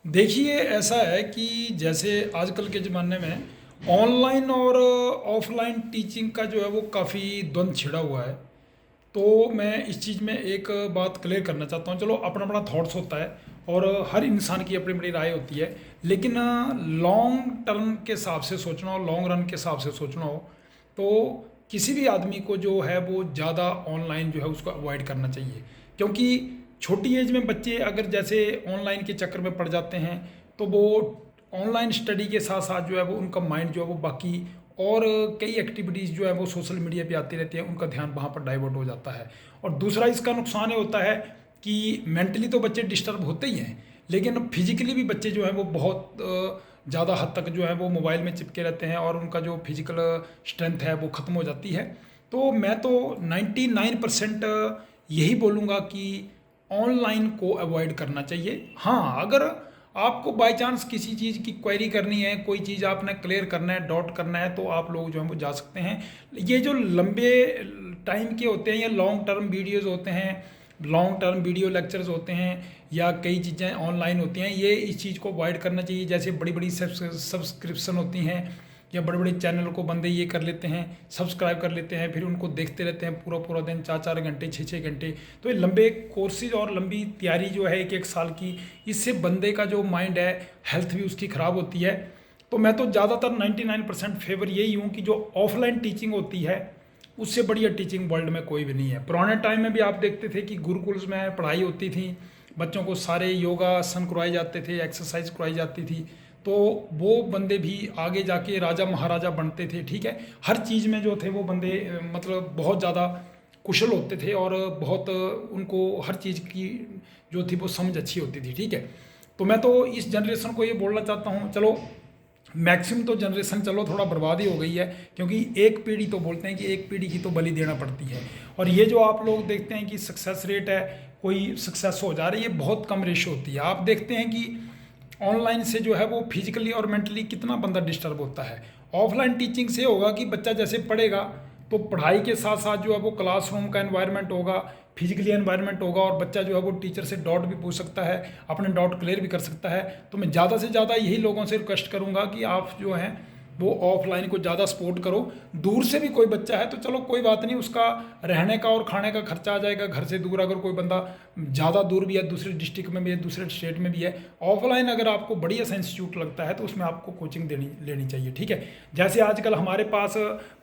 देखिए, ऐसा है कि जैसे आजकल के ज़माने में ऑनलाइन और ऑफलाइन टीचिंग का जो है वो काफ़ी द्वंद छिड़ा हुआ है। तो मैं इस चीज़ में एक बात क्लियर करना चाहता हूँ। चलो, अपना अपना थॉट्स होता है और हर इंसान की अपनी अपनी राय होती है। लेकिन लॉन्ग टर्म के हिसाब से सोचना हो, लॉन्ग रन के हिसाब से सोचना हो, तो किसी भी आदमी को जो है वो ज़्यादा ऑनलाइन जो है उसको अवॉइड करना चाहिए। क्योंकि छोटी एज में बच्चे अगर जैसे ऑनलाइन के चक्कर में पड़ जाते हैं, तो वो ऑनलाइन स्टडी के साथ साथ जो है वो उनका माइंड जो है वो बाकी और कई एक्टिविटीज़ जो है वो सोशल मीडिया पे आती रहती हैं, उनका ध्यान वहाँ पर डाइवर्ट हो जाता है। और दूसरा इसका नुकसान ये होता है कि मेंटली तो बच्चे डिस्टर्ब होते ही हैं, लेकिन फिजिकली भी बच्चे जो हैं वो बहुत ज़्यादा हद तक जो है वो मोबाइल में चिपके रहते हैं और उनका जो फिजिकल स्ट्रेंथ है वो ख़त्म हो जाती है। तो मैं तो 99% यही बोलूँगा कि ऑनलाइन को अवॉइड करना चाहिए। हाँ, अगर आपको बाय चांस किसी चीज़ की क्वेरी करनी है, कोई चीज़ आपने क्लियर करना है, डॉट करना है, तो आप लोग जो हैं वो जा सकते हैं। ये जो लंबे टाइम के होते हैं या लॉन्ग टर्म वीडियोज़ होते हैं, लॉन्ग टर्म वीडियो लेक्चर्स होते हैं, या कई चीज़ें ऑनलाइन होती हैं, ये इस चीज़ को अवॉइड करना चाहिए। जैसे बड़ी बड़ी सब्सक्रिप्शन होती हैं, या बड़े बड़े चैनल को बंदे ये कर लेते हैं, सब्सक्राइब कर लेते हैं, फिर उनको देखते रहते हैं पूरा पूरा दिन, 4-4 घंटे, 6-6 घंटे। तो ये लंबे कोर्सेज और लंबी तैयारी जो है 1-1 साल की, इससे बंदे का जो माइंड है, हेल्थ भी उसकी ख़राब होती है। तो मैं तो ज़्यादातर 99% फेवर यही हूँ कि जो ऑफलाइन टीचिंग होती है, उससे बढ़िया टीचिंग वर्ल्ड में कोई भी नहीं है। पुराने टाइम में भी आप देखते थे कि गुरुकुल्स में पढ़ाई होती थी, बच्चों को सारे योगासन करवाए जाते थे, एक्सरसाइज करवाई जाती थी, तो वो बंदे भी आगे जाके राजा महाराजा बनते थे। ठीक है, हर चीज़ में जो थे वो बंदे मतलब बहुत ज़्यादा कुशल होते थे और बहुत उनको हर चीज़ की जो थी वो समझ अच्छी होती थी। ठीक है, तो मैं तो इस जनरेशन को ये बोलना चाहता हूँ, चलो मैक्सिमम तो जनरेशन चलो थोड़ा बर्बाद ही हो गई है, क्योंकि एक पीढ़ी तो बोलते हैं कि एक पीढ़ी की तो बलि देना पड़ती है। और ये जो आप लोग देखते हैं कि सक्सेस रेट है, कोई सक्सेस हो जा रही है, बहुत कम रेशो होती है। आप देखते हैं कि ऑनलाइन से जो है वो फिजिकली और मेंटली कितना बंदा डिस्टर्ब होता है। ऑफलाइन टीचिंग से होगा कि बच्चा जैसे पढ़ेगा, तो पढ़ाई के साथ साथ जो है वो क्लासरूम का एनवायरनमेंट होगा, फिजिकली एनवायरनमेंट होगा, और बच्चा जो है वो टीचर से डाउट भी पूछ सकता है, अपने डाउट क्लियर भी कर सकता है। तो मैं ज़्यादा से ज़्यादा यही लोगों से रिक्वेस्ट करूँगा कि आप जो हैं वो ऑफलाइन को ज़्यादा सपोर्ट करो। दूर से भी कोई बच्चा है तो चलो कोई बात नहीं, उसका रहने का और खाने का खर्चा आ जाएगा। घर से दूर अगर कोई बंदा ज़्यादा दूर भी है, दूसरे डिस्ट्रिक्ट में भी है, दूसरे स्टेट में भी है, ऑफलाइन अगर आपको बढ़िया सा इंस्टीट्यूट लगता है तो उसमें आपको कोचिंग लेनी चाहिए। ठीक है, जैसे आजकल हमारे पास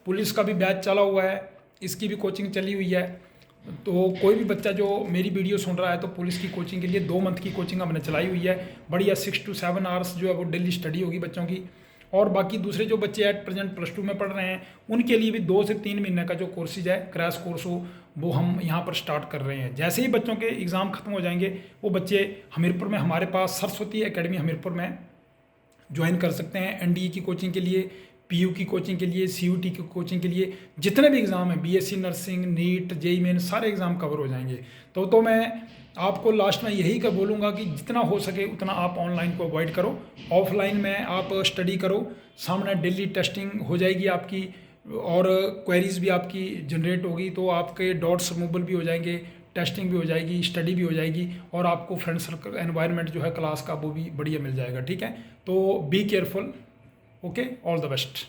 पुलिस का भी बैच चला हुआ है, इसकी भी कोचिंग चली हुई है। तो कोई भी बच्चा जो मेरी वीडियो सुन रहा है, तो पुलिस की कोचिंग के लिए 2 मंथ की कोचिंग हमने चलाई हुई है। बढ़िया 6 to 7 आवर्स जो है वो डेली स्टडी होगी बच्चों की। और बाकी दूसरे जो बच्चे एट प्रेजेंट +2 में पढ़ रहे हैं, उनके लिए भी 2 से 3 महीने का जो कोर्सेज है, क्रैश कोर्स हो, वो हम यहाँ पर स्टार्ट कर रहे हैं। जैसे ही बच्चों के एग्ज़ाम खत्म हो जाएंगे, वो बच्चे हमीरपुर में हमारे पास सरस्वती एकेडमी हमीरपुर में ज्वाइन कर सकते हैं। एनडीए की कोचिंग के लिए, पीयू की कोचिंग के लिए, सीयूटी की कोचिंग के लिए, जितने भी एग्ज़ाम हैं, BSc nursing, NEET, JEE Main, सारे एग्ज़ाम कवर हो जाएंगे। तो मैं आपको लास्ट में यही कर बोलूँगा कि जितना हो सके उतना आप ऑनलाइन को अवॉइड करो, ऑफलाइन में आप स्टडी करो। सामने डेली टेस्टिंग हो जाएगी आपकी, और क्वेरीज भी आपकी जनरेट होगी, तो आपके डॉट्स रिमूवल भी हो जाएंगे, टेस्टिंग भी हो जाएगी, स्टडी भी हो जाएगी, और आपको फ्रेंड सर्कल एनवायरनमेंट जो है क्लास का वो भी बढ़िया मिल जाएगा। ठीक है, तो be careful. Okay, all the best.